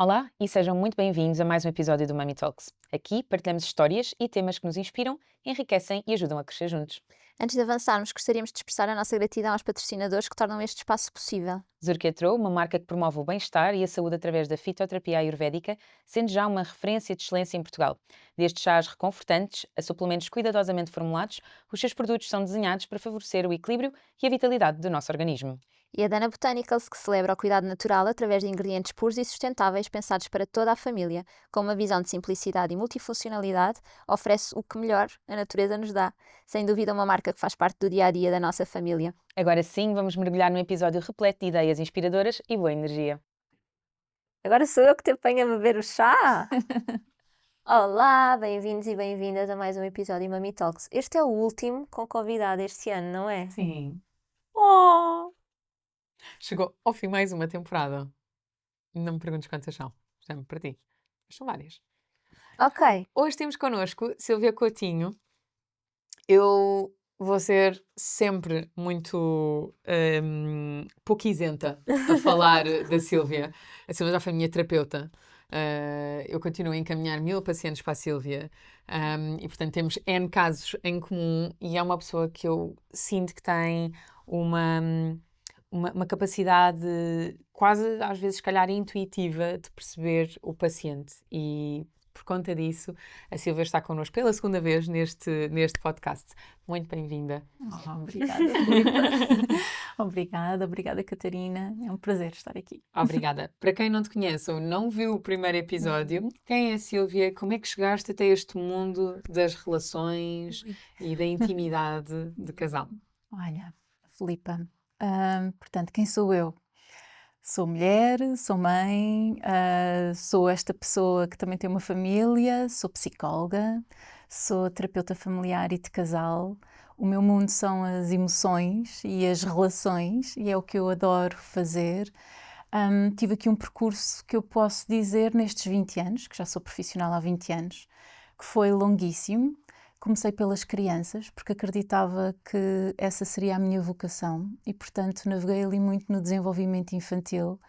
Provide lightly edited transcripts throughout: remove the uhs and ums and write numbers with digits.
Olá e sejam muito bem-vindos a mais um episódio do Mummy Talks. Aqui partilhamos histórias e temas que nos inspiram, enriquecem e ajudam a crescer juntos. Antes de avançarmos, gostaríamos de expressar a nossa gratidão aos patrocinadores que tornam este espaço possível. Zurketro, uma marca que promove o bem-estar e a saúde através da fitoterapia ayurvédica, sendo já uma referência de excelência em Portugal. Desde chás reconfortantes a suplementos cuidadosamente formulados, os seus produtos são desenhados para favorecer o equilíbrio e a vitalidade do nosso organismo. E a Dana Botanicals, que celebra o cuidado natural através de ingredientes puros e sustentáveis pensados para toda a família, com uma visão de simplicidade e multifuncionalidade, oferece o que melhor a natureza nos dá. Sem dúvida, uma marca que faz parte do dia a dia da nossa família. Agora sim, vamos mergulhar num episódio repleto de ideias inspiradoras e boa energia. Agora sou eu que te apanho a beber o chá! Olá, bem-vindos e bem-vindas a mais um episódio Mummy Talks. Este é o último com convidado este ano, não é? Sim. Oh! Chegou ao fim mais uma temporada. Não me perguntes quantas são. Já me perdi. Mas são várias. Ok. Hoje temos connosco Silvia Coutinho. Eu vou ser sempre muito pouco isenta a falar da Silvia. A Silvia já foi minha terapeuta. Eu continuo a encaminhar 1000 pacientes para a Silvia. E, portanto, temos N casos em comum e é uma pessoa que eu sinto que tem uma capacidade quase, às vezes, se calhar, intuitiva de perceber o paciente. E, por conta disso, a Silvia está connosco pela segunda vez neste podcast. Muito bem-vinda. Obrigada, Filipa. Obrigada, Catarina. É um prazer estar aqui. Obrigada. Para quem não te conhece ou não viu o primeiro episódio, quem é a Silvia? Como é que chegaste até este mundo das relações e da intimidade de casal? Olha, Filipa, portanto, quem sou eu? Sou mulher, sou mãe, sou esta pessoa que também tem uma família, sou psicóloga, sou terapeuta familiar e de casal. O meu mundo são as emoções e as relações e é o que eu adoro fazer. Tive aqui um percurso que eu posso dizer nestes 20 anos, que já sou profissional há 20 anos, que foi longuíssimo. Comecei pelas crianças, porque acreditava que essa seria a minha vocação e, portanto, naveguei ali muito no desenvolvimento infantil,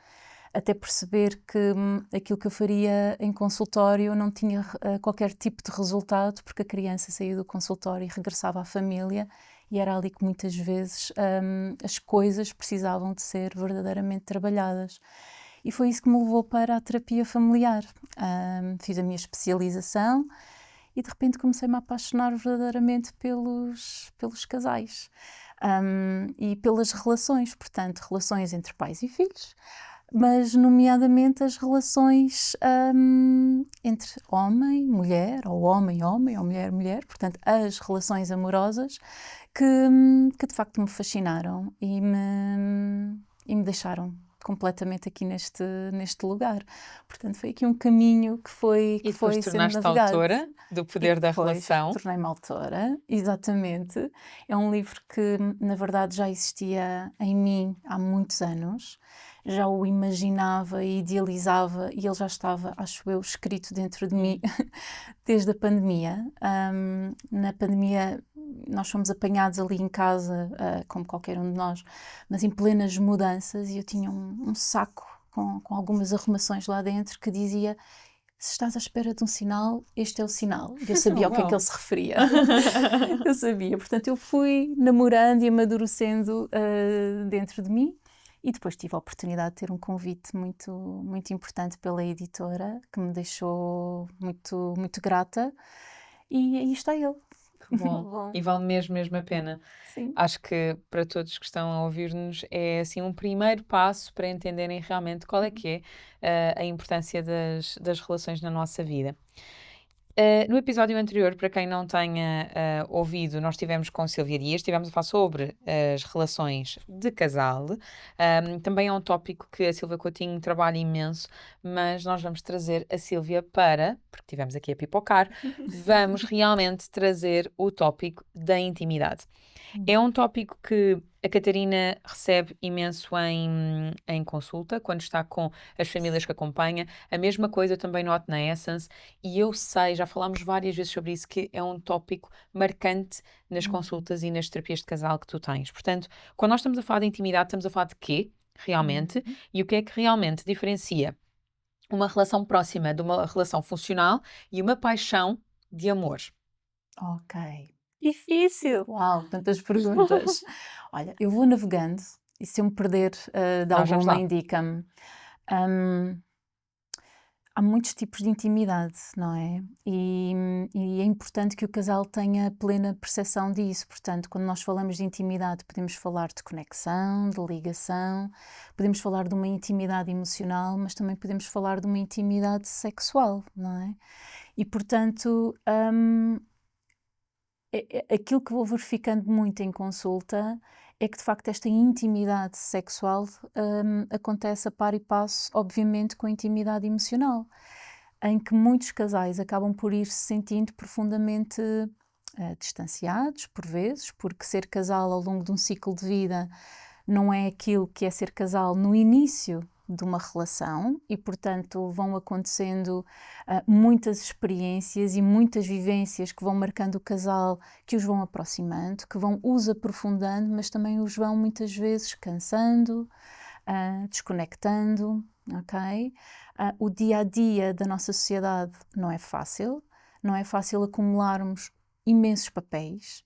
até perceber que aquilo que eu faria em consultório não tinha qualquer tipo de resultado, porque a criança saía do consultório e regressava à família e era ali que muitas vezes as coisas precisavam de ser verdadeiramente trabalhadas. E foi isso que me levou para a terapia familiar. Fiz a minha especialização e de repente comecei-me a apaixonar verdadeiramente pelos casais e pelas relações, portanto, relações entre pais e filhos, mas nomeadamente as relações entre homem, mulher, ou homem, ou mulher, mulher, portanto, as relações amorosas que de facto me fascinaram e me deixaram completamente aqui neste lugar. Portanto, foi aqui um caminho que foi E depois sendo tornaste navegado. autora do Poder da Relação. Tornei-me autora, exatamente. É um livro que, na verdade, já existia em mim há muitos anos. Já o imaginava e idealizava e ele já estava, acho eu, escrito dentro de mim desde a pandemia. Na pandemia nós fomos apanhados ali em casa, como qualquer um de nós, mas em plenas mudanças e eu tinha um saco com algumas arrumações lá dentro que dizia: se estás à espera de um sinal, este é o sinal. E eu sabia ao que é que ele se referia. Eu sabia. Portanto, eu fui namorando e amadurecendo dentro de mim. E depois tive a oportunidade de ter um convite muito, muito importante pela editora, que me deixou muito, muito grata. E aí está ele. Bom. E vale mesmo a pena. Sim. Acho que para todos que estão a ouvir-nos é assim um primeiro passo para entenderem realmente qual é que é a importância das relações na nossa vida. No episódio anterior, para quem não tenha ouvido, nós estivemos com Silvia Dias, estivemos a falar sobre as relações de casal. Também é um tópico que a Silvia Coutinho trabalha imenso, mas nós vamos trazer a Silvia porque estivemos aqui a pipocar, vamos realmente trazer o tópico da intimidade. É um tópico que a Catarina recebe imenso em consulta, quando está com as famílias que acompanha. A mesma coisa eu também noto na Essence, e eu sei, já falámos várias vezes sobre isso, que é um tópico marcante nas consultas e nas terapias de casal que tu tens. Portanto, quando nós estamos a falar de intimidade, estamos a falar de quê, realmente, e o que é que realmente diferencia uma relação próxima de uma relação funcional e uma paixão de amor? Ok. Difícil. Uau, tantas perguntas. Olha, eu vou navegando e se eu me perder de Nós vamos alguma, lá. indica-me. Hum, Há muitos tipos de intimidade, não é? E é importante que o casal tenha plena percepção disso. Portanto, quando nós falamos de intimidade, podemos falar de conexão, de ligação, podemos falar de uma intimidade emocional, mas também podemos falar de uma intimidade sexual, não é? E, portanto, aquilo que vou verificando muito em consulta é que, de facto, esta intimidade sexual acontece a par e passo, obviamente, com a intimidade emocional, em que muitos casais acabam por ir se sentindo profundamente distanciados, por vezes, porque ser casal ao longo de um ciclo de vida não é aquilo que é ser casal no início de uma relação e, portanto, vão acontecendo muitas experiências e muitas vivências que vão marcando o casal, que os vão aproximando, que vão os aprofundando, mas também os vão muitas vezes cansando, desconectando, ok? O dia a dia da nossa sociedade não é fácil, não é fácil acumularmos imensos papéis,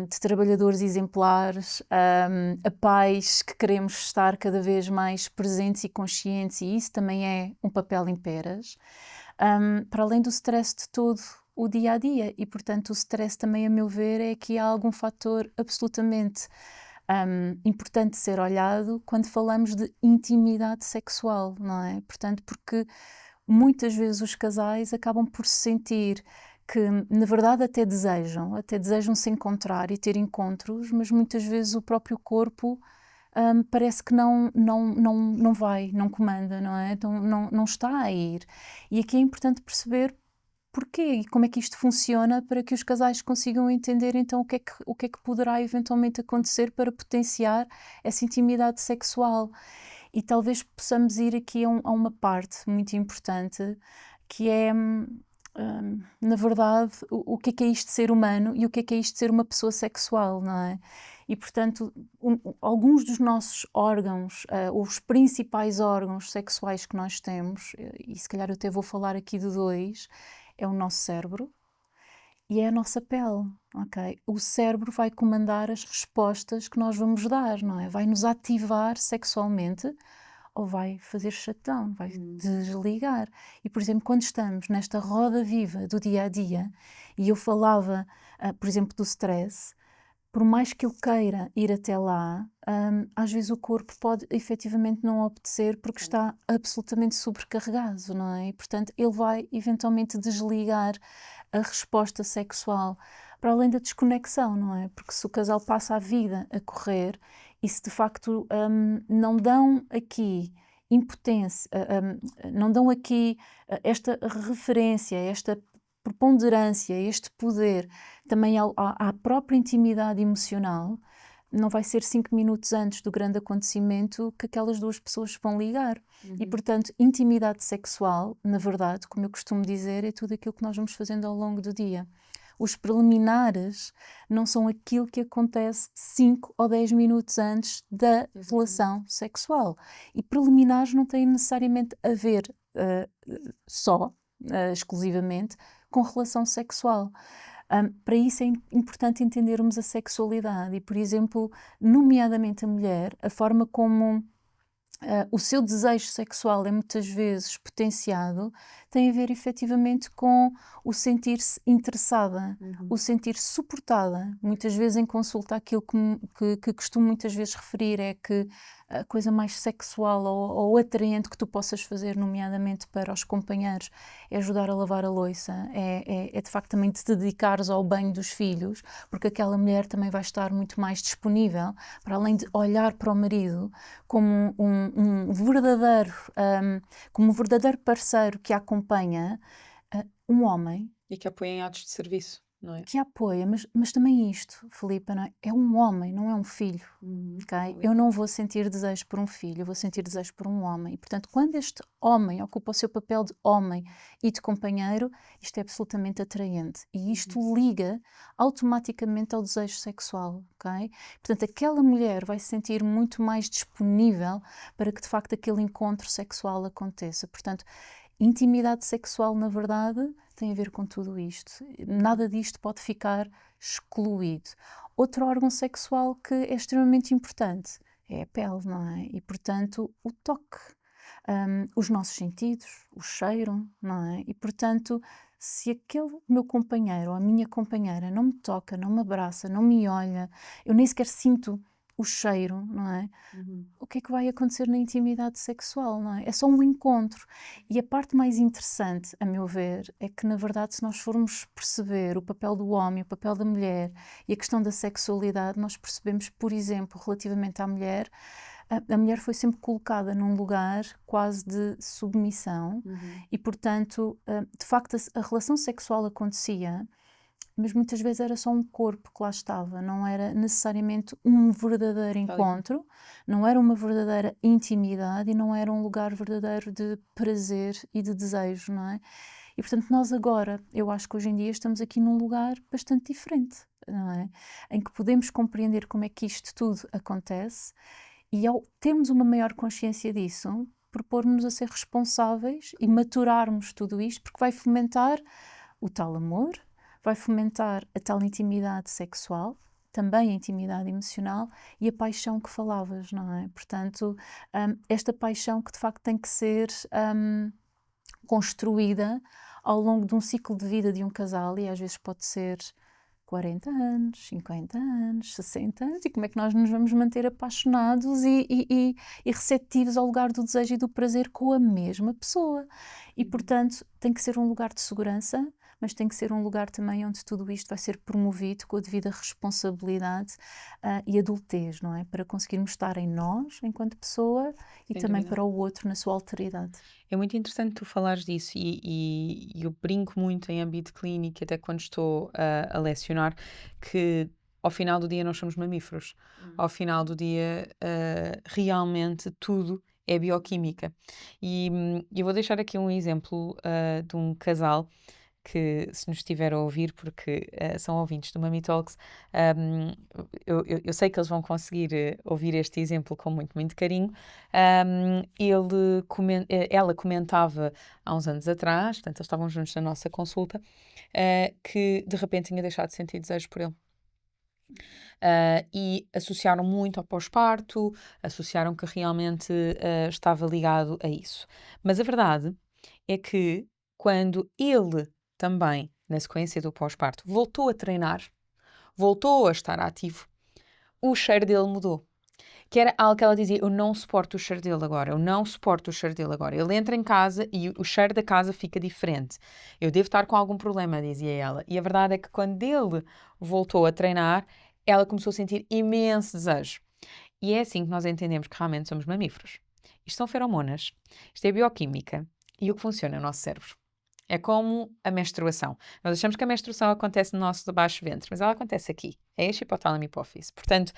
de trabalhadores exemplares, a pais que queremos estar cada vez mais presentes e conscientes, e isso também é um papel em peras, para além do stress de todo o dia a dia. E, portanto, o stress também, a meu ver, é aqui algum fator absolutamente importante ser olhado quando falamos de intimidade sexual, não é? Portanto, porque muitas vezes os casais acabam por se sentir que, na verdade, até desejam se encontrar e ter encontros, mas muitas vezes o próprio corpo parece que não vai, não comanda, não é? Então, não está a ir. E aqui é importante perceber porquê e como é que isto funciona para que os casais consigam entender então o que é que poderá eventualmente acontecer para potenciar essa intimidade sexual. E talvez possamos ir aqui a uma parte muito importante, que é, na verdade, o que é isto de ser humano e o que é isto de ser uma pessoa sexual, não é? E, portanto, alguns dos nossos órgãos, os principais órgãos sexuais que nós temos, e se calhar eu até vou falar aqui de dois, é o nosso cérebro e é a nossa pele, ok? O cérebro vai comandar as respostas que nós vamos dar, não é? Vai nos ativar sexualmente ou vai fazer shutdown, vai desligar. E, por exemplo, quando estamos nesta roda viva do dia a dia, e eu falava, por exemplo, do stress, por mais que ele queira ir até lá, às vezes o corpo pode efetivamente não obedecer porque está absolutamente sobrecarregado, não é? E, portanto, ele vai eventualmente desligar a resposta sexual, para além da desconexão, não é? Porque se o casal passa a vida a correr e se de facto não dão aqui impotência, não dão aqui esta referência, esta preponderância, este poder também à própria intimidade emocional, não vai ser 5 minutos antes do grande acontecimento que aquelas duas pessoas vão ligar. E, portanto, intimidade sexual, na verdade, como eu costumo dizer, é tudo aquilo que nós vamos fazendo ao longo do dia. Os preliminares não são aquilo que acontece 5 ou 10 minutos antes da relação sexual. E preliminares não têm necessariamente a ver exclusivamente, com relação sexual. Para isso é importante entendermos a sexualidade e, por exemplo, nomeadamente a mulher, a forma como o seu desejo sexual é muitas vezes potenciado, tem a ver efetivamente com o sentir-se interessada, o sentir-se suportada. Muitas vezes em consulta aquilo que costumo muitas vezes referir é que a coisa mais sexual ou atraente que tu possas fazer, nomeadamente para os companheiros, é ajudar a lavar a louça, é de facto também te dedicares ao banho dos filhos, porque aquela mulher também vai estar muito mais disponível, para além de olhar para o marido como um verdadeiro parceiro que a acompanha, um homem. E que apoiem atos de serviço. não é? que a apoia, mas também isto, Filipa, não é? É um homem, não é um filho, ok? Eu não vou sentir desejo por um filho, eu vou sentir desejo por um homem. E, portanto, quando este homem ocupa o seu papel de homem e de companheiro, isto é absolutamente atraente. E isto liga automaticamente ao desejo sexual, ok? Portanto, aquela mulher vai se sentir muito mais disponível para que, de facto, aquele encontro sexual aconteça. Portanto, intimidade sexual, na verdade, tem a ver com tudo isto. Nada disto pode ficar excluído. Outro órgão sexual que é extremamente importante é a pele, não é? E, portanto, o toque, os nossos sentidos, o cheiro, não é? E, portanto, se aquele meu companheiro ou a minha companheira não me toca, não me abraça, não me olha, eu nem sequer sinto o cheiro, não é? O que é que vai acontecer na intimidade sexual, não é? É só um encontro. E a parte mais interessante, a meu ver, é que, na verdade, se nós formos perceber o papel do homem, o papel da mulher e a questão da sexualidade, nós percebemos, por exemplo, relativamente à mulher, a mulher foi sempre colocada num lugar quase de submissão e, portanto, de facto, a relação sexual acontecia, mas muitas vezes era só um corpo que lá estava, não era necessariamente um verdadeiro encontro, não era uma verdadeira intimidade e não era um lugar verdadeiro de prazer e de desejo, não é? E, portanto, nós agora, eu acho que hoje em dia estamos aqui num lugar bastante diferente, não é? Em que podemos compreender como é que isto tudo acontece e, ao termos uma maior consciência disso, propor-nos a ser responsáveis e maturarmos tudo isto, porque vai fomentar o tal amor, vai fomentar a tal intimidade sexual, também a intimidade emocional e a paixão que falavas, não é? Portanto, esta paixão que de facto tem que ser construída ao longo de um ciclo de vida de um casal e às vezes pode ser 40 anos, 50 anos, 60 anos, e como é que nós nos vamos manter apaixonados e receptivos ao lugar do desejo e do prazer com a mesma pessoa. E, portanto, tem que ser um lugar de segurança, mas tem que ser um lugar também onde tudo isto vai ser promovido com a devida responsabilidade e adultez, não é? Para conseguirmos estar em nós, enquanto pessoa, e Sem também dúvida. para o outro na sua alteridade. É muito interessante tu falares disso e eu brinco muito em âmbito clínico, até quando estou a lecionar, que ao final do dia nós somos mamíferos. Ao final do dia, realmente tudo é bioquímica. E eu vou deixar aqui um exemplo de um casal que, se nos estiver a ouvir, porque são ouvintes do Mami Talks, um, eu sei que eles vão conseguir ouvir este exemplo com muito, muito carinho. Ela comentava há uns anos atrás, portanto, eles estavam juntos na nossa consulta, que de repente tinha deixado de sentir desejo por ele. E associaram muito ao pós-parto, associaram que realmente estava ligado a isso. Mas a verdade é que quando ele também, na sequência do pós-parto, voltou a treinar, voltou a estar ativo, o cheiro dele mudou. Que era algo que ela dizia: eu não suporto o cheiro dele agora, eu não suporto o cheiro dele agora. Ele entra em casa e o cheiro da casa fica diferente. Eu devo estar com algum problema, dizia ela. E a verdade é que quando ele voltou a treinar, ela começou a sentir imenso desejo. E é assim que nós entendemos que realmente somos mamíferos. Isto são feromonas, isto é bioquímica. E o que funciona no nosso cérebro? É como a menstruação. Nós achamos que a menstruação acontece no nosso baixo ventre, mas ela acontece aqui. É este hipotálamo e hipófise. Portanto,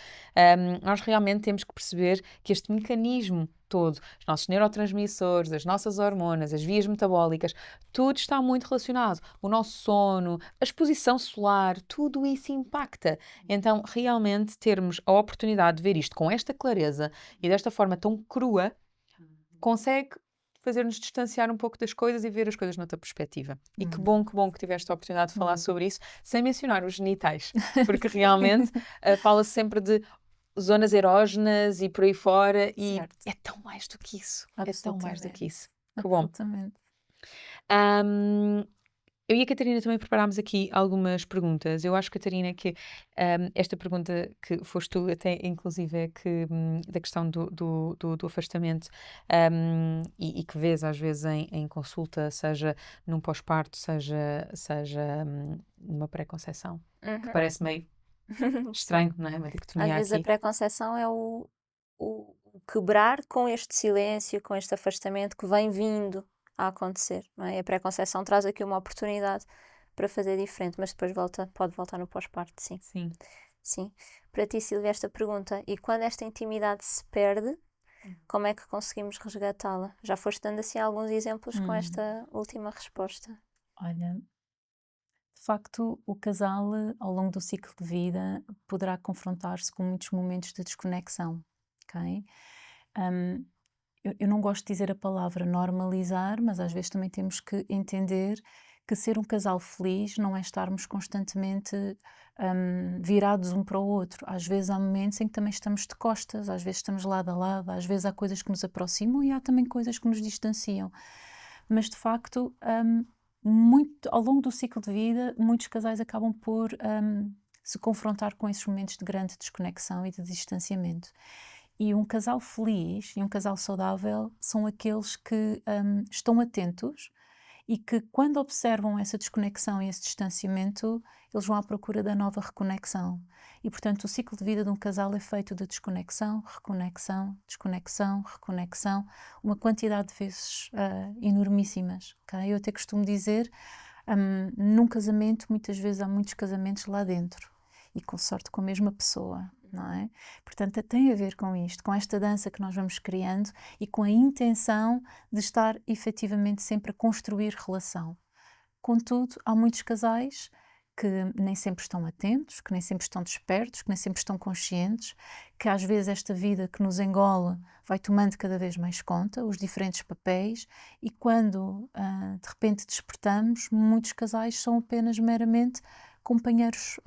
nós realmente temos que perceber que este mecanismo todo, os nossos neurotransmissores, as nossas hormonas, as vias metabólicas, tudo está muito relacionado. O nosso sono, a exposição solar, tudo isso impacta. Então, realmente termos a oportunidade de ver isto com esta clareza e desta forma tão crua, consegue fazer-nos distanciar um pouco das coisas e ver as coisas noutra perspectiva. E que bom que tiveste a oportunidade de falar sobre isso, sem mencionar os genitais, porque realmente fala-se sempre de zonas erógenas e por aí fora, e Certo. é tão mais do que isso. É tão mais do que Absolutamente. isso. Que bom. Absolutamente. Eu e a Catarina também preparámos aqui algumas perguntas. Eu acho, Catarina, que esta pergunta que foste tu, até inclusive, é que, da questão do afastamento e que vês às vezes em consulta, seja num pós-parto, seja numa pré-conceição, que parece meio estranho, não é? Uma Às dicotomia vezes a aqui. pré-conceição é o quebrar com este silêncio, com este afastamento que vem vindo a acontecer, não é? A pré-conceição traz aqui uma oportunidade para fazer diferente, mas depois pode voltar no pós-parto, sim. Sim. Sim. Para ti, Silvia, esta pergunta, e quando esta intimidade se perde, como é que conseguimos resgatá-la? Já foste dando assim alguns exemplos com esta última resposta. Olha, de facto, o casal, ao longo do ciclo de vida, poderá confrontar-se com muitos momentos de desconexão, ok? Hum, eu não gosto de dizer a palavra normalizar, mas às vezes também temos que entender que ser um casal feliz não é estarmos constantemente virados um para o outro. Às vezes há momentos em que também estamos de costas, às vezes estamos lado a lado, às vezes há coisas que nos aproximam e há também coisas que nos distanciam. Mas de facto, ao longo do ciclo de vida, muitos casais acabam por se confrontar com esses momentos de grande desconexão e de distanciamento. E um casal feliz e um casal saudável são aqueles que estão atentos e que, quando observam essa desconexão e esse distanciamento, eles vão à procura da nova reconexão. E, portanto, o ciclo de vida de um casal é feito de desconexão, reconexão, desconexão, reconexão, uma quantidade de vezes enormíssimas. Okay? Eu até costumo dizer, num casamento, muitas vezes há muitos casamentos lá dentro e com sorte com a mesma pessoa. Não é? Portanto, tem a ver com isto, com esta dança que nós vamos criando e com a intenção de estar efetivamente sempre a construir relação. Contudo, há muitos casais que nem sempre estão atentos, que nem sempre estão despertos, que nem sempre estão conscientes, que às vezes esta vida que nos engole vai tomando cada vez mais conta, os diferentes papéis, e quando de repente despertamos, muitos casais são apenas meramente companheiros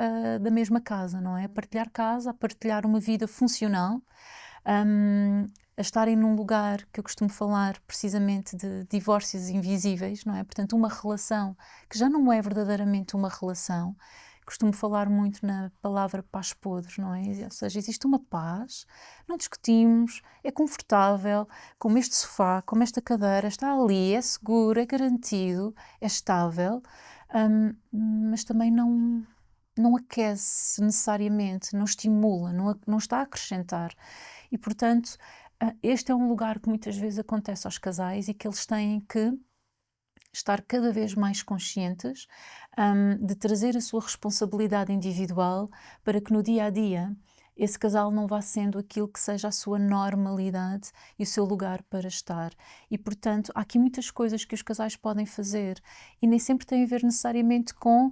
da mesma casa, não é? A partilhar casa, a partilhar uma vida funcional, a estarem num lugar que eu costumo falar precisamente de divórcios invisíveis, não é? Portanto, uma relação que já não é verdadeiramente uma relação. Costumo falar muito na palavra paz podre, não é? Ou seja, existe uma paz, não discutimos, é confortável, como este sofá, como esta cadeira, está ali, é seguro, é garantido, é estável, mas também não aquece necessariamente, não estimula, não está a acrescentar. E, portanto, este é um lugar que muitas vezes acontece aos casais e que eles têm que estar cada vez mais conscientes de trazer a sua responsabilidade individual para que no dia a dia esse casal não vá sendo aquilo que seja a sua normalidade e o seu lugar para estar. E, portanto, há aqui muitas coisas que os casais podem fazer e nem sempre tem a ver necessariamente com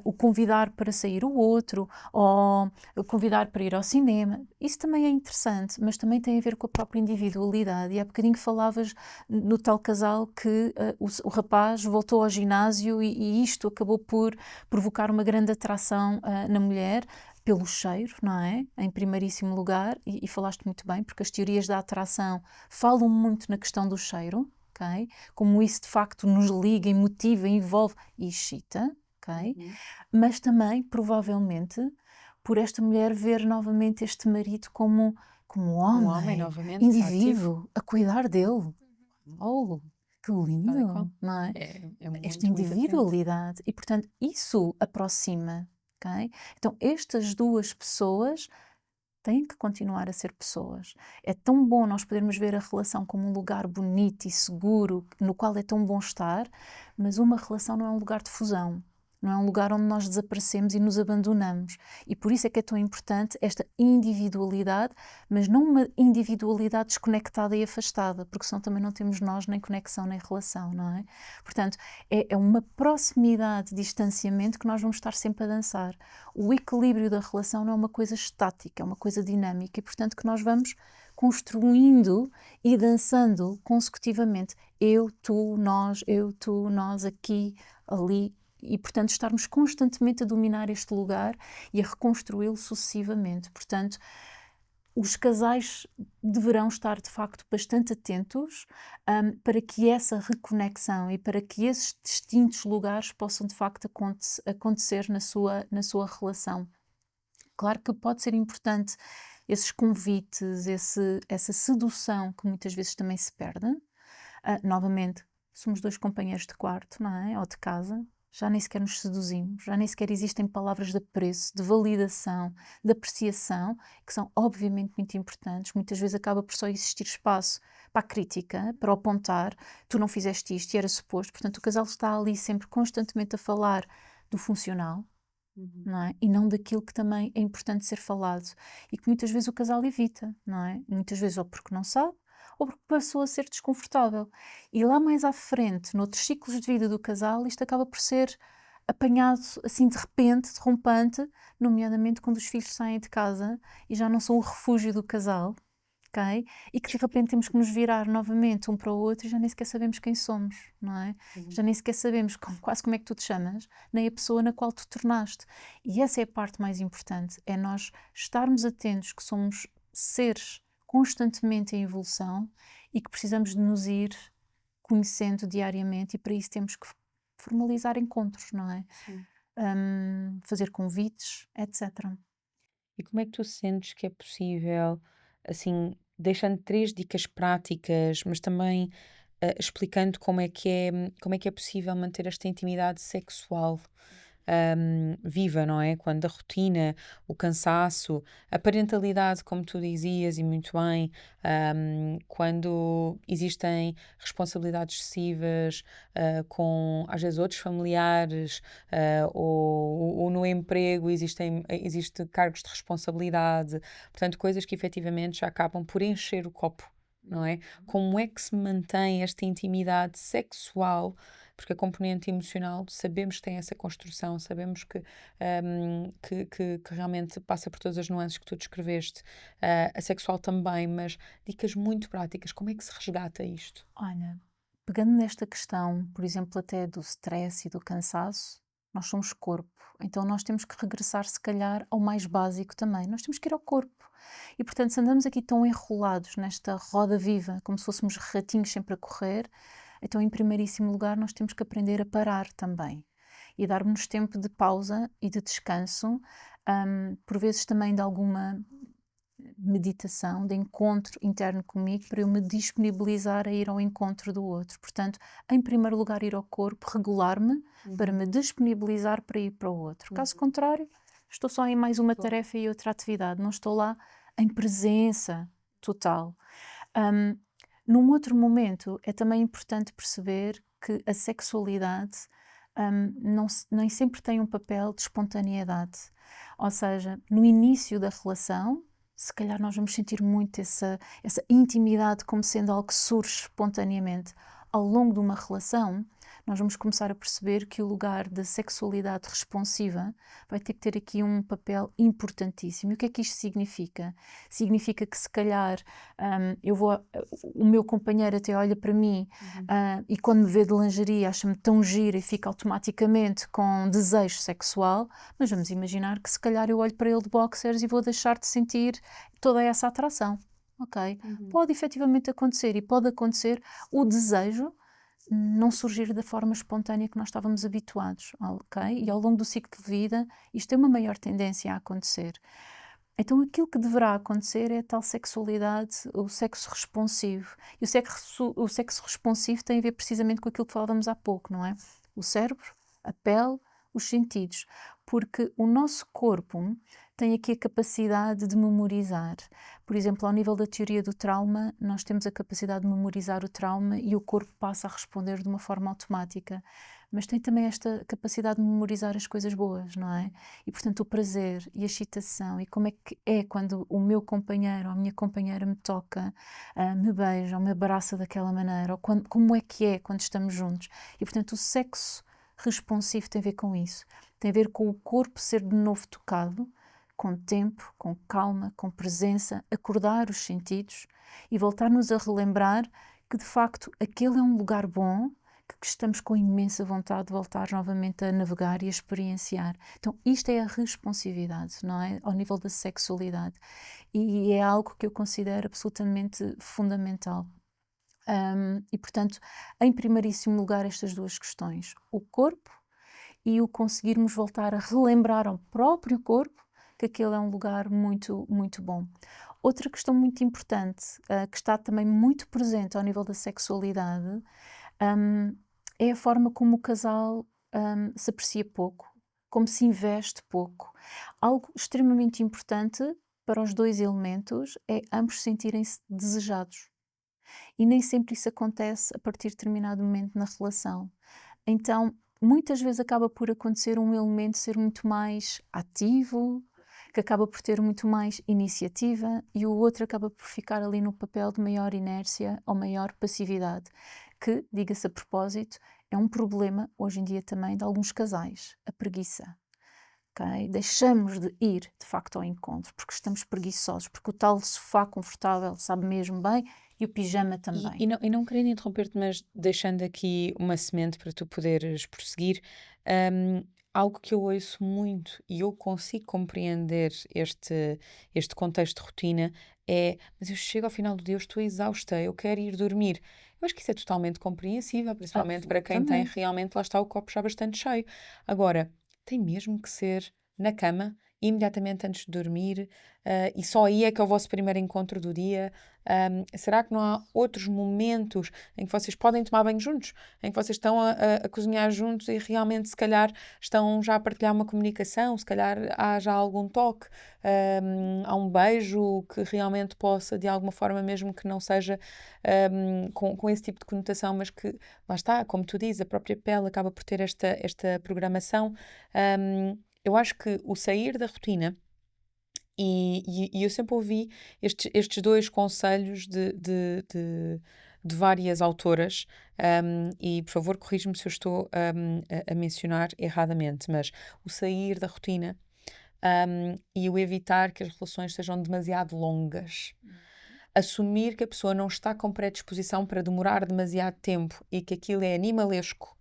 o convidar para sair o outro ou o convidar para ir ao cinema. Isso também é interessante, mas também tem a ver com a própria individualidade. E há bocadinho falavas no tal casal que o rapaz voltou ao ginásio e isto acabou por provocar uma grande atração na mulher, pelo cheiro, não é? Em primeiríssimo lugar, e falaste muito bem, porque as teorias da atração falam muito na questão do cheiro, ok? Como isso de facto nos liga, e motiva, envolve e excita, ok? Mas também, provavelmente, por esta mulher ver novamente este marido como Um homem, homem novamente indivíduo, a cuidar dele. Oh, que Tal e qual. lindo, não é? É muito, Esta muito atento. individualidade e, portanto, isso aproxima, ok? Então, estas duas pessoas têm que continuar a ser pessoas. É tão bom nós podermos ver a relação como um lugar bonito e seguro, no qual é tão bom estar, mas uma relação não é um lugar de fusão. Não é um lugar onde nós desaparecemos e nos abandonamos. E por isso é que é tão importante esta individualidade, mas não uma individualidade desconectada e afastada, porque senão também não temos nós nem conexão nem relação, não é? Portanto, é uma proximidade, distanciamento que nós vamos estar sempre a dançar. O equilíbrio da relação não é uma coisa estática, é uma coisa dinâmica e, portanto, que nós vamos construindo e dançando consecutivamente. Eu, tu, nós, aqui, ali. E, portanto, estarmos constantemente a dominar este lugar e a reconstruí-lo sucessivamente. Portanto, os casais deverão estar, de facto, bastante atentos para que essa reconexão e para que esses distintos lugares possam, de facto, acontecer na sua relação. Claro que pode ser importante esses convites, essa sedução que muitas vezes também se perde. Novamente, somos dois companheiros de quarto, não é? Ou de casa. Já nem sequer nos seduzimos, já nem sequer existem palavras de apreço, de validação, de apreciação, que são obviamente muito importantes. Muitas vezes acaba por só existir espaço para a crítica, para o apontar, tu não fizeste isto e era suposto. Portanto, o casal está ali sempre constantemente a falar do funcional, Uhum. não é? E não daquilo que também é importante ser falado e que muitas vezes o casal evita, não é? Muitas vezes ou porque não sabe ou porque passou a ser desconfortável. E lá mais à frente, noutros ciclos de vida do casal, isto acaba por ser apanhado assim de repente, derrompante, nomeadamente quando os filhos saem de casa e já não são o refúgio do casal, ok? E que de repente temos que nos virar novamente um para o outro e já nem sequer sabemos quem somos, não é? Uhum. Já nem sequer sabemos quase como é que tu te chamas, nem a pessoa na qual tu tornaste. E essa é a parte mais importante, é nós estarmos atentos que somos seres constantemente em evolução e que precisamos de nos ir conhecendo diariamente e para isso temos que formalizar encontros, não é? Sim. Fazer convites, etc. E como é que tu sentes que é possível, assim, deixando 3 dicas práticas, mas também, explicando como é que é possível manter esta intimidade sexual, viva, não é? Quando a rotina, o cansaço, a parentalidade, como tu dizias e muito bem, quando existem responsabilidades excessivas, com às vezes outros familiares, ou no emprego existe cargos de responsabilidade, portanto, coisas que efetivamente já acabam por encher o copo, não é? Como é que se mantém esta intimidade sexual? Porque a componente emocional sabemos que tem essa construção, sabemos que realmente passa por todas as nuances que tu descreveste, a sexual também, mas dicas muito práticas, como é que se resgata isto? Olha, pegando nesta questão, por exemplo, até do stress e do cansaço, nós somos corpo, então nós temos que regressar, se calhar, ao mais básico também. Nós temos que ir ao corpo. E, portanto, se andamos aqui tão enrolados nesta roda viva, como se fôssemos ratinhos sempre a correr, então, em primeiríssimo lugar, nós temos que aprender a parar também e dar-nos tempo de pausa e de descanso, por vezes também de alguma meditação, de encontro interno comigo, para eu me disponibilizar a ir ao encontro do outro. Portanto, em primeiro lugar, ir ao corpo, regular-me para me disponibilizar para ir para o outro. Caso contrário, estou só em mais uma tarefa e outra atividade, não estou lá em presença total. Um, Num outro momento, é também importante perceber que a sexualidade nem sempre tem um papel de espontaneidade. Ou seja, no início da relação, se calhar nós vamos sentir muito essa intimidade como sendo algo que surge espontaneamente. Ao longo de uma relação, nós vamos começar a perceber que o lugar da sexualidade responsiva vai ter que ter aqui um papel importantíssimo. E o que é que isto significa? Significa que se calhar o meu companheiro até olha para mim e quando me vê de lingerie acha-me tão gira e fica automaticamente com desejo sexual, mas vamos imaginar que se calhar eu olho para ele de boxers e vou deixar de sentir toda essa atração. Ok? Pode efetivamente acontecer e pode acontecer o desejo não surgir da forma espontânea que nós estávamos habituados, ok? E ao longo do ciclo de vida isto tem uma maior tendência a acontecer. Então aquilo que deverá acontecer é a tal sexualidade, o sexo responsivo. E o sexo responsivo tem a ver precisamente com aquilo que falávamos há pouco, não é? O cérebro, a pele, os sentidos. Porque o nosso corpo tem aqui a capacidade de memorizar. Por exemplo, ao nível da teoria do trauma, nós temos a capacidade de memorizar o trauma e o corpo passa a responder de uma forma automática. Mas tem também esta capacidade de memorizar as coisas boas, não é? E, portanto, o prazer e a excitação e como é que é quando o meu companheiro ou a minha companheira me toca, me beija ou me abraça daquela maneira, ou como é que é quando estamos juntos. E, portanto, o sexo responsivo tem a ver com isso. Tem a ver com o corpo ser de novo tocado, com tempo, com calma, com presença, acordar os sentidos e voltar-nos a relembrar que, de facto, aquele é um lugar bom, que estamos com imensa vontade de voltar novamente a navegar e a experienciar. Então, isto é a responsividade, não é? Ao nível da sexualidade. E é algo que eu considero absolutamente fundamental. E, portanto, em primeiríssimo lugar, estas duas questões: o corpo e o conseguirmos voltar a relembrar ao próprio corpo que aquele é um lugar muito, muito bom. Outra questão muito importante, que está também muito presente ao nível da sexualidade, é a forma como o casal se aprecia pouco, como se investe pouco. Algo extremamente importante para os dois elementos é ambos sentirem-se desejados. E nem sempre isso acontece a partir de determinado momento na relação. Então, muitas vezes acaba por acontecer um elemento ser muito mais ativo, que acaba por ter muito mais iniciativa, e o outro acaba por ficar ali no papel de maior inércia ou maior passividade, que, diga-se a propósito, é um problema hoje em dia também de alguns casais, a preguiça. Okay? Deixamos de ir, de facto, ao encontro, porque estamos preguiçosos, porque o tal sofá confortável sabe mesmo bem, e o pijama também. E não querendo interromper-te, mas deixando aqui uma semente para tu poderes prosseguir, algo que eu ouço muito e eu consigo compreender este contexto de rotina é, mas eu chego ao final do dia, eu estou exausta, eu quero ir dormir. Eu acho que isso é totalmente compreensível, principalmente para quem tem Absolutamente. realmente, lá está, o copo já bastante cheio. Agora, tem mesmo que ser na cama, imediatamente antes de dormir, e só aí é que é o vosso primeiro encontro do dia. Será que não há outros momentos em que vocês podem tomar banho juntos? Em que vocês estão a cozinhar juntos e realmente, se calhar, estão já a partilhar uma comunicação, se calhar há já algum toque, há um beijo que realmente possa, de alguma forma, mesmo que não seja com esse tipo de conotação, mas que, lá está, como tu dizes, a própria pele acaba por ter esta programação. Eu acho que o sair da rotina, e eu sempre ouvi estes dois conselhos de várias autoras, e por favor corrige-me se eu estou a mencionar erradamente, mas o sair da rotina, e o evitar que as relações sejam demasiado longas. Assumir que a pessoa não está com predisposição para demorar demasiado tempo e que aquilo é animalesco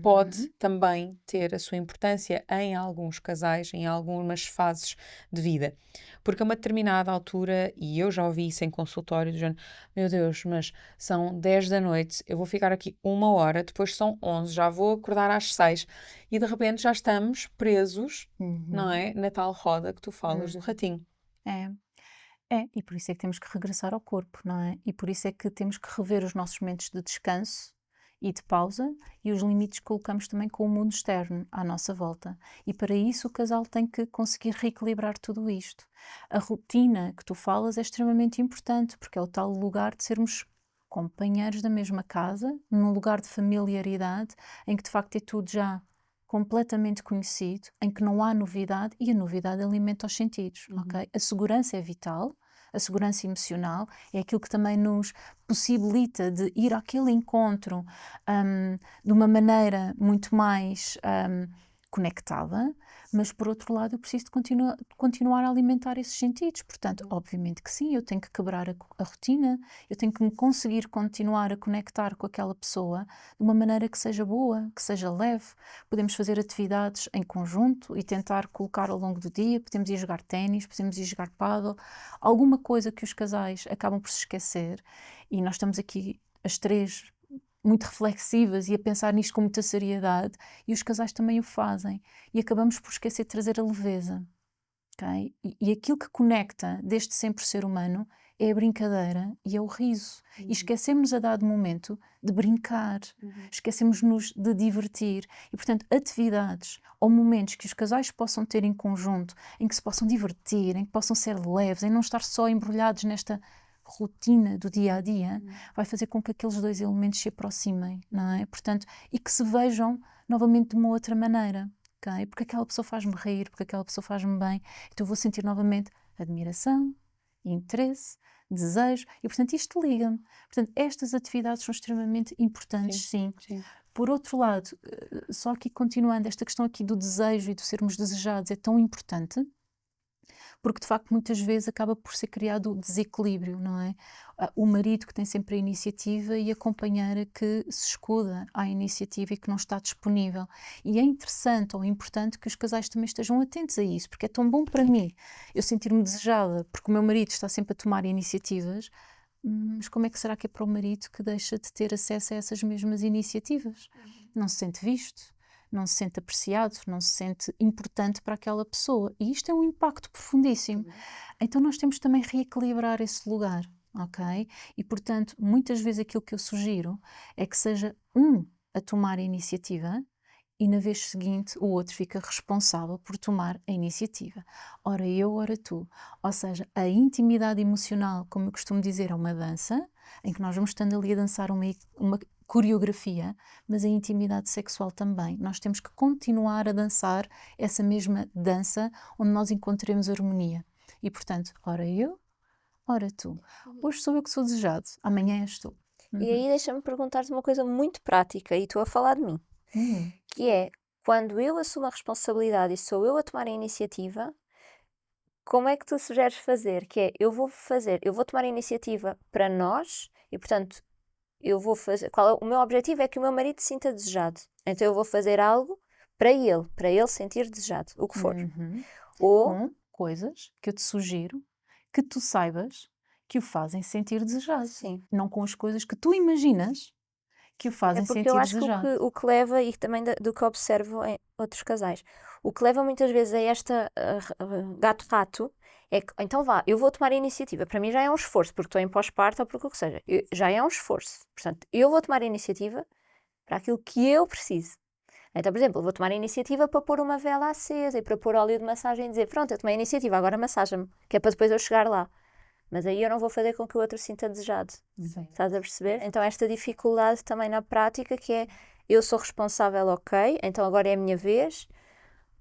pode também ter a sua importância em alguns casais, em algumas fases de vida. Porque a uma determinada altura, e eu já ouvi isso em consultório, do género, meu Deus, mas são 10 da noite, eu vou ficar aqui 1 hora, depois são 11, já vou acordar às 6, e de repente já estamos presos, não é? Na tal roda que tu falas do ratinho. É. E por isso é que temos que regressar ao corpo, não é? E por isso é que temos que rever os nossos momentos de descanso e de pausa e os limites que colocamos também com o mundo externo à nossa volta. E para isso o casal tem que conseguir reequilibrar tudo isto. A rotina que tu falas é extremamente importante, porque é o tal lugar de sermos companheiros da mesma casa, num lugar de familiaridade, em que de facto é tudo já completamente conhecido, em que não há novidade, e a novidade alimenta os sentidos, ok? A segurança é vital, a segurança emocional é aquilo que também nos possibilita de ir àquele encontro de uma maneira muito mais conectada, mas por outro lado eu preciso de continuar a alimentar esses sentidos. Portanto, obviamente que sim, eu tenho que quebrar a rotina, eu tenho que me conseguir continuar a conectar com aquela pessoa de uma maneira que seja boa, que seja leve. Podemos fazer atividades em conjunto e tentar colocar ao longo do dia, podemos ir jogar ténis, podemos ir jogar pádel, alguma coisa que os casais acabam por se esquecer, e nós estamos aqui as três muito reflexivas e a pensar nisto com muita seriedade, e os casais também o fazem, e acabamos por esquecer de trazer a leveza, ok? E aquilo que conecta desde sempre o ser humano é a brincadeira e é o riso. E esquecemos a dado momento de brincar, esquecemos-nos de divertir. E, portanto, atividades ou momentos que os casais possam ter em conjunto, em que se possam divertir, em que possam ser leves, em não estar só embrulhados nesta rotina do dia a dia, vai fazer com que aqueles dois elementos se aproximem, não é? Portanto, e que se vejam novamente de uma outra maneira, ok? Porque aquela pessoa faz-me rir, porque aquela pessoa faz-me bem, então eu vou sentir novamente admiração, interesse, desejo, e portanto isto liga-me. Portanto, estas atividades são extremamente importantes, sim. Sim. Por outro lado, só aqui continuando, esta questão aqui do desejo e do sermos desejados é tão importante, porque de facto muitas vezes acaba por ser criado o desequilíbrio, não é? O marido que tem sempre a iniciativa e a companheira que se escuda à iniciativa e que não está disponível. E é interessante ou importante que os casais também estejam atentos a isso, porque é tão bom para mim eu sentir-me desejada porque o meu marido está sempre a tomar iniciativas, mas como é que será que é para o marido que deixa de ter acesso a essas mesmas iniciativas? Não se sente visto, não se sente apreciado, não se sente importante para aquela pessoa. E isto é um impacto profundíssimo. Então nós temos também reequilibrar esse lugar, ok? E portanto, muitas vezes aquilo que eu sugiro é que seja um a tomar a iniciativa e na vez seguinte o outro fica responsável por tomar a iniciativa. Ora eu, ora tu. Ou seja, a intimidade emocional, como eu costumo dizer, é uma dança, em que nós vamos estando ali a dançar coreografia, mas a intimidade sexual também. Nós temos que continuar a dançar essa mesma dança onde nós encontremos harmonia. E, portanto, ora eu, ora tu. Hoje sou eu que sou desejado, amanhã és tu. E aí deixa-me perguntar-te uma coisa muito prática, e estou a falar de mim, Uhum. que é, quando eu assumo a responsabilidade e sou eu a tomar a iniciativa, como é que tu sugeres fazer? Que é, eu vou tomar a iniciativa para nós e, portanto, eu vou fazer. O meu objetivo é que o meu marido se sinta desejado. Então eu vou fazer algo para ele sentir desejado, o que for. Uhum. Ou, Com coisas que eu te sugiro que tu saibas que o fazem sentir desejado. sim. Não com as coisas que tu imaginas que o É fazem porque sentir eu acho que desejado. o que leva, e também do que observo em outros casais, o que leva muitas vezes a esta gato-rato é que, então vá, eu vou tomar a iniciativa. Para mim já é um esforço, porque estou em pós-parto ou porque o que seja. Já é um esforço. Portanto, eu vou tomar a iniciativa para aquilo que eu preciso. Então, por exemplo, eu vou tomar a iniciativa para pôr uma vela acesa e para pôr óleo de massagem e dizer, pronto, eu tomei a iniciativa, agora massagem-me, que é para depois eu chegar lá. Mas aí eu não vou fazer com que o outro se sinta desejado. Sim. Estás a perceber? Então esta dificuldade também na prática, que é, eu sou responsável, ok, então agora é a minha vez,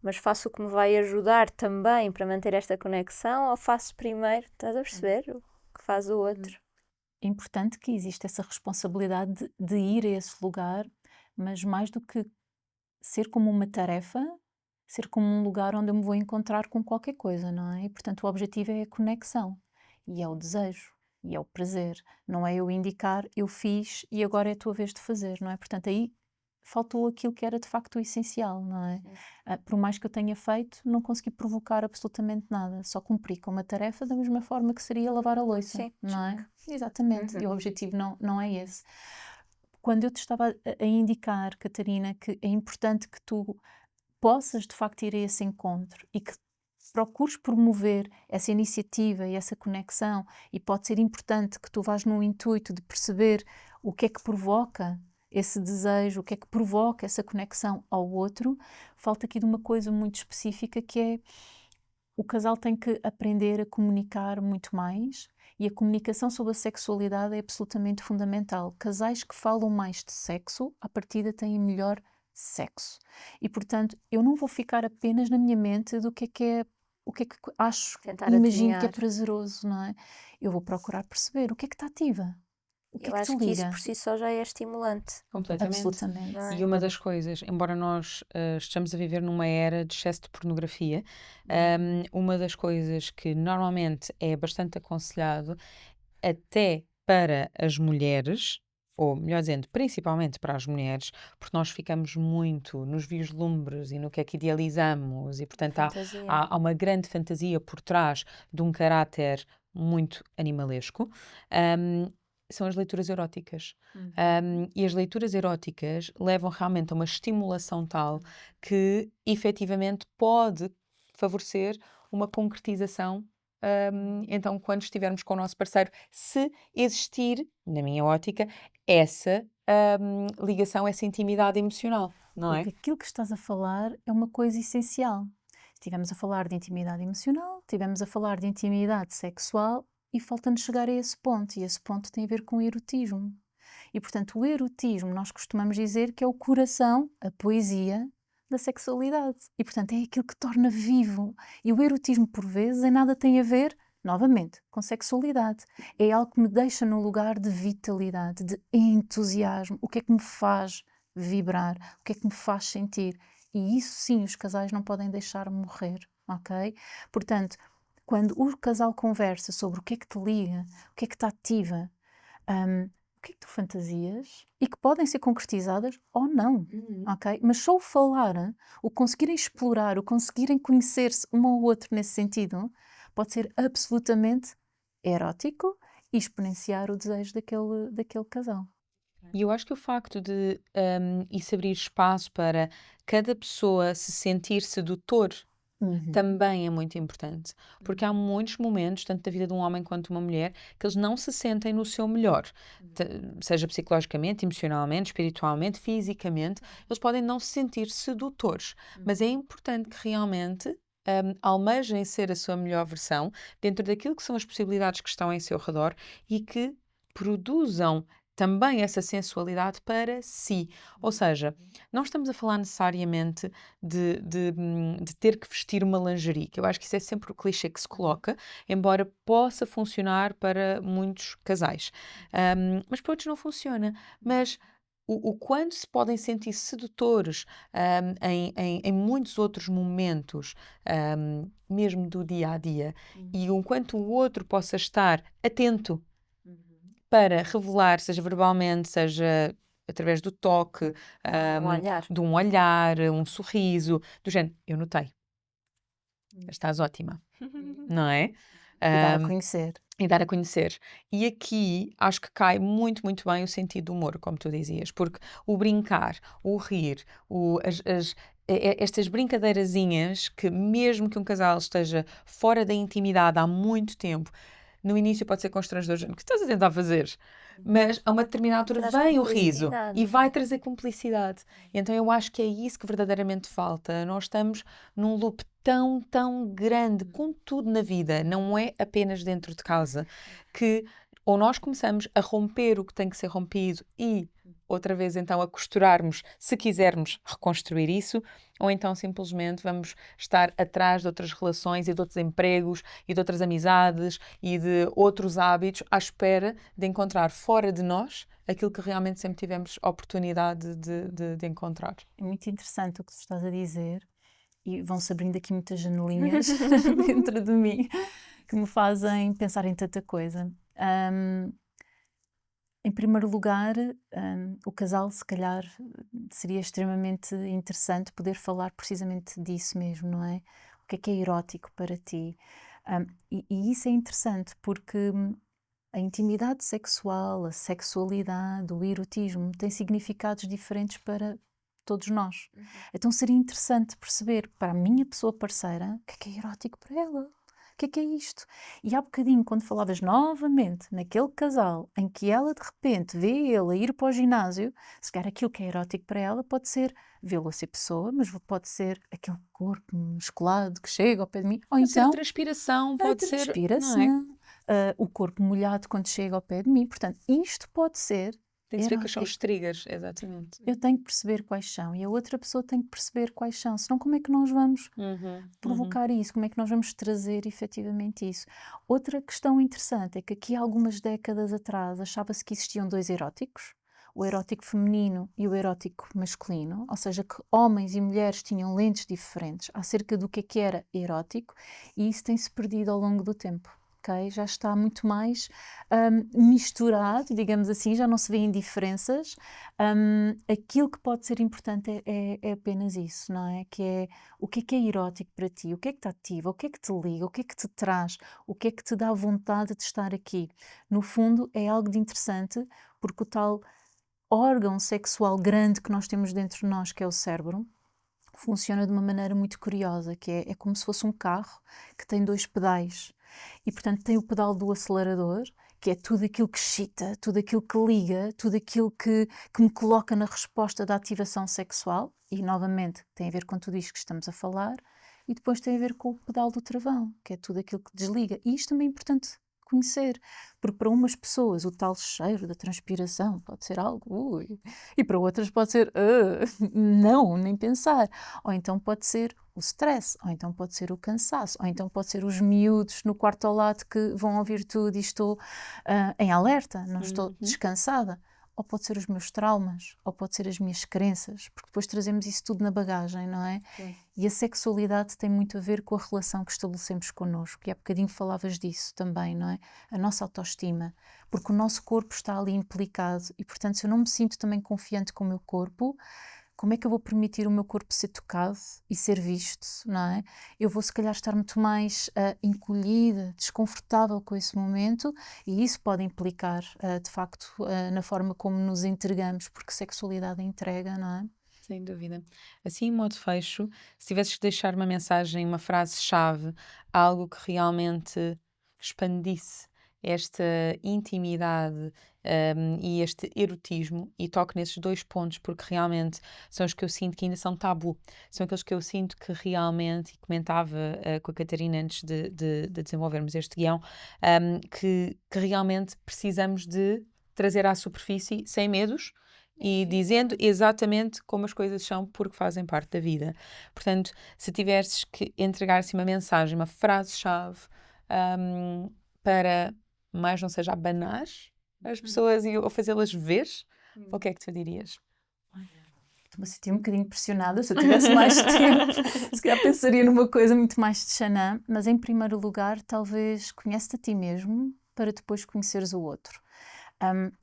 mas faço o que me vai ajudar também para manter esta conexão, ou faço primeiro, estás a perceber? O que faz o outro. É importante que exista essa responsabilidade de ir a esse lugar, mas mais do que ser como uma tarefa, ser como um lugar onde eu me vou encontrar com qualquer coisa, não é? E, portanto, o objetivo é a conexão, e é o desejo, e é o prazer. Não é eu indicar, eu fiz e agora é a tua vez de fazer, não é? Portanto, aí faltou aquilo que era de facto o essencial, não é? Por mais que eu tenha feito, não consegui provocar absolutamente nada, só cumpri com uma tarefa da mesma forma que seria lavar a louça, Sim, não é? Exatamente, e o objetivo não é esse. Quando eu te estava a indicar, Catarina, que é importante que tu possas de facto ir a esse encontro e que procures promover essa iniciativa e essa conexão, e pode ser importante que tu vás no intuito de perceber o que é que provoca esse desejo, o que é que provoca essa conexão ao outro, falta aqui de uma coisa muito específica, que é o casal tem que aprender a comunicar muito mais, e a comunicação sobre a sexualidade é absolutamente fundamental. Casais que falam mais de sexo, à partida têm melhor sexo. E, portanto, eu não vou ficar apenas na minha mente do que é, o que é que acho, Tentar imagino que é adivinhar. prazeroso, não é? Eu vou procurar perceber o que é que te ativa, o que Eu é que te acho que isso liga. por si só já é estimulante. Completamente. Absolutamente. Não é? E uma das coisas, embora nós estejamos a viver numa era de excesso de pornografia, uma das coisas que normalmente é bastante aconselhado, até para as mulheres, ou melhor dizendo, principalmente para as mulheres, porque nós ficamos muito nos vislumbres e no que é que idealizamos, e portanto Fantasia. há uma grande fantasia por trás de um caráter muito animalesco. hum, São as leituras eróticas. E as leituras eróticas levam realmente a uma estimulação tal que efetivamente pode favorecer uma concretização. Então, quando estivermos com o nosso parceiro, se existir, na minha ótica, essa ligação, essa intimidade emocional, não é? Porque aquilo que estás a falar é uma coisa essencial. Estivemos a falar de intimidade emocional, estivemos a falar de intimidade sexual, e falta-nos chegar a esse ponto, e esse ponto tem a ver com o erotismo. E, portanto, o erotismo, nós costumamos dizer que é o coração, a poesia da sexualidade. E, portanto, é aquilo que torna vivo. E o erotismo, por vezes, em nada tem a ver, novamente, com sexualidade. É algo que me deixa no lugar de vitalidade, de entusiasmo. O que é que me faz vibrar? O que é que me faz sentir? E isso sim, os casais não podem deixar morrer, ok? Portanto, quando o casal conversa sobre o que é que te liga, o que é que te ativa, o que é que tu fantasias, e que podem ser concretizadas ou não, ok? Mas só o falar, o conseguirem explorar, o conseguirem conhecer-se um ao outro nesse sentido, pode ser absolutamente erótico e exponenciar o desejo daquele casal. E eu acho que o facto de isso abrir espaço para cada pessoa se sentir sedutor também é muito importante, porque há muitos momentos, tanto da vida de um homem quanto de uma mulher, que eles não se sentem no seu melhor, seja psicologicamente, emocionalmente, espiritualmente, fisicamente, eles podem não se sentir sedutores, mas é importante que realmente almejem ser a sua melhor versão dentro daquilo que são as possibilidades que estão em seu redor e que produzam também essa sensualidade para si. Ou seja, não estamos a falar necessariamente de ter que vestir uma lingerie, que eu acho que isso é sempre o clichê que se coloca, embora possa funcionar para muitos casais. Mas para outros não funciona. Mas o quanto se podem sentir sedutores em muitos outros momentos, mesmo do dia a dia, e o quanto o outro possa estar atento para revelar, seja verbalmente, seja através do toque, Um olhar. de um olhar, um sorriso, do género, eu notei, estás ótima, não é? E dar a Ahm, conhecer. e dar a conhecer. E aqui acho que cai muito, muito bem o sentido do humor, como tu dizias, porque o brincar, o rir, estas brincadeirazinhas que, mesmo que um casal esteja fora da intimidade há muito tempo, no início pode ser constrangedor, o que estás a tentar fazer? Mas a uma determinada altura Traz vem o riso cumplicidade. e vai trazer cumplicidade. E então eu acho que é isso que verdadeiramente falta. Nós estamos num loop tão, tão grande, com tudo na vida, não é apenas dentro de casa, que ou nós começamos a romper o que tem que ser rompido e outra vez então a costurarmos, se quisermos reconstruir isso, ou então simplesmente vamos estar atrás de outras relações e de outros empregos e de outras amizades e de outros hábitos à espera de encontrar fora de nós aquilo que realmente sempre tivemos oportunidade de encontrar. É muito interessante o que tu estás a dizer e vão-se abrindo aqui muitas janelinhas dentro de mim que me fazem pensar em tanta coisa. Em primeiro lugar, o casal, se calhar, seria extremamente interessante poder falar precisamente disso mesmo, não é? O que é erótico para ti? E isso é interessante porque a intimidade sexual, a sexualidade, o erotismo têm significados diferentes para todos nós. Então seria interessante perceber para a minha pessoa parceira o que é erótico para ela. O que é isto? E há bocadinho, quando falavas novamente naquele casal em que ela de repente vê ele a ir para o ginásio, se calhar aquilo que é erótico para ela pode ser vê-lo a ser pessoa, mas pode ser aquele corpo musculado que chega ao pé de mim, ou Pode ser a então transpiração, a pode ser, não é? transpiração, o corpo molhado quando chega ao pé de mim. Portanto, isto pode ser Tem de se ver quais são os erótico. triggers, exatamente. Eu tenho que perceber quais são e a outra pessoa tem que perceber quais são, senão como é que nós vamos provocar isso? Como é que nós vamos trazer efetivamente isso? Outra questão interessante é que aqui há algumas décadas atrás achava-se que existiam dois eróticos, o erótico feminino e o erótico masculino, ou seja, que homens e mulheres tinham lentes diferentes acerca do que era erótico, e isso tem-se perdido ao longo do tempo. Okay? Já está muito mais misturado, digamos assim, já não se vêem diferenças. Aquilo que pode ser importante é apenas isso, não é? Que é o que é erótico para ti, o que é que te ativa, o que é que te liga, o que é que te traz, o que é que te dá vontade de estar aqui. No fundo, é algo de interessante, porque o tal órgão sexual grande que nós temos dentro de nós, que é o cérebro, funciona de uma maneira muito curiosa, que é como se fosse um carro que tem dois pedais. E, portanto, tem o pedal do acelerador, que é tudo aquilo que excita, tudo aquilo que liga, tudo aquilo que me coloca na resposta da ativação sexual. E, novamente, tem a ver com tudo isto que estamos a falar. E depois tem a ver com o pedal do travão, que é tudo aquilo que desliga. E isto também é importante conhecer, porque para umas pessoas o tal cheiro da transpiração pode ser algo, ui, e para outras pode ser, não, nem pensar. Ou então pode ser o stress, ou então pode ser o cansaço, ou então pode ser os miúdos no quarto ao lado que vão ouvir tudo e estou em alerta, não estou descansada. Ou pode ser os meus traumas, ou pode ser as minhas crenças, porque depois trazemos isso tudo na bagagem, não é? Sim. E a sexualidade tem muito a ver com a relação que estabelecemos connosco, e há bocadinho falavas disso também, não é? A nossa autoestima, porque o nosso corpo está ali implicado, e portanto se eu não me sinto também confiante com o meu corpo, como é que eu vou permitir o meu corpo ser tocado e ser visto, não é? Eu vou se calhar estar muito mais encolhida, desconfortável com esse momento, e isso pode implicar, de facto, na forma como nos entregamos, porque sexualidade é entrega, não é? Sem dúvida. Assim, em modo fecho, se tivesses que deixar uma mensagem, uma frase-chave, algo que realmente expandisse esta intimidade, e este erotismo, e toque nesses dois pontos, porque realmente são os que eu sinto que ainda são tabu. São aqueles que eu sinto que realmente, e comentava com a Catarina antes de desenvolvermos este guião, que realmente precisamos de trazer à superfície sem medos e dizendo exatamente como as coisas são porque fazem parte da vida. Portanto, se tivesses que entregar assim uma mensagem, uma frase-chave para mais não seja abanar as pessoas ou fazê-las ver, o que é que tu dirias? Estou-me a sentir um bocadinho pressionada. Se eu tivesse mais tempo, se calhar pensaria numa coisa muito mais de Xanã. Mas, em primeiro lugar, talvez conhece-te a ti mesmo para depois conheceres o outro.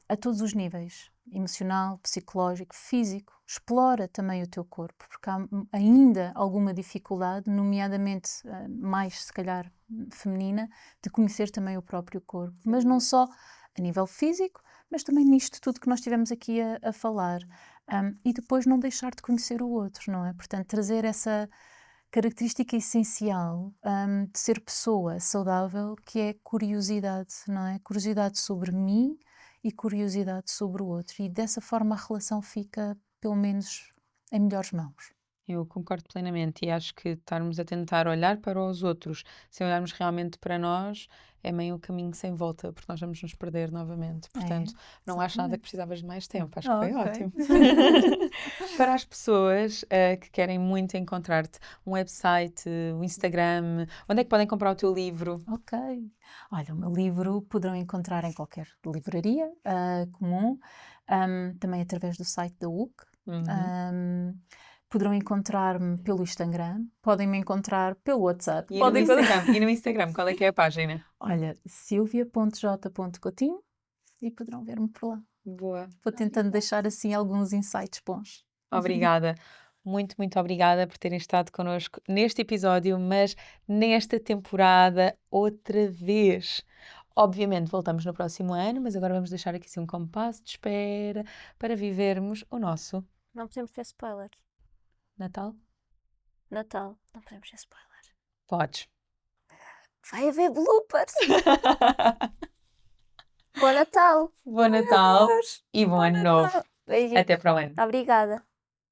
A todos os níveis. Emocional, psicológico, físico. Explora também o teu corpo, porque há ainda alguma dificuldade, nomeadamente mais, se calhar, feminina, de conhecer também o próprio corpo. Mas não só a nível físico, mas também nisto tudo que nós estivemos aqui a falar. E depois não deixar de conhecer o outro, não é? Portanto, trazer essa característica essencial de ser pessoa saudável, que é curiosidade, não é? Curiosidade sobre mim e curiosidade sobre o outro. E dessa forma a relação fica, pelo menos, em melhores mãos. Eu concordo plenamente e acho que estarmos a tentar olhar para os outros sem olharmos realmente para nós é meio um caminho sem volta, porque nós vamos nos perder novamente. Portanto, não acho nada que precisavas de mais tempo, acho que foi Ok. ótimo. Para as pessoas que querem muito encontrar-te, um website, um Instagram, onde é que podem comprar o teu livro? Ok. Olha, o meu livro poderão encontrar em qualquer livraria comum, também através do site da UC. Poderão encontrar-me pelo Instagram, podem me encontrar pelo WhatsApp. E no Instagram, qual é que é a página? Olha, silvia.j.coutinho e poderão ver-me por lá. Boa. Vou tentando deixar assim alguns insights bons. Obrigada. Muito, muito obrigada por terem estado connosco neste episódio, mas nesta temporada outra vez. Obviamente voltamos no próximo ano, mas agora vamos deixar aqui assim um compasso de espera para vivermos o nosso Não podemos ter spoilers. Natal. Natal, não podemos ter spoilers. Podes. Vai haver bloopers. Bom Natal. Bom Natal e bom ano novo. Beijinho. Até para o ano. Obrigada.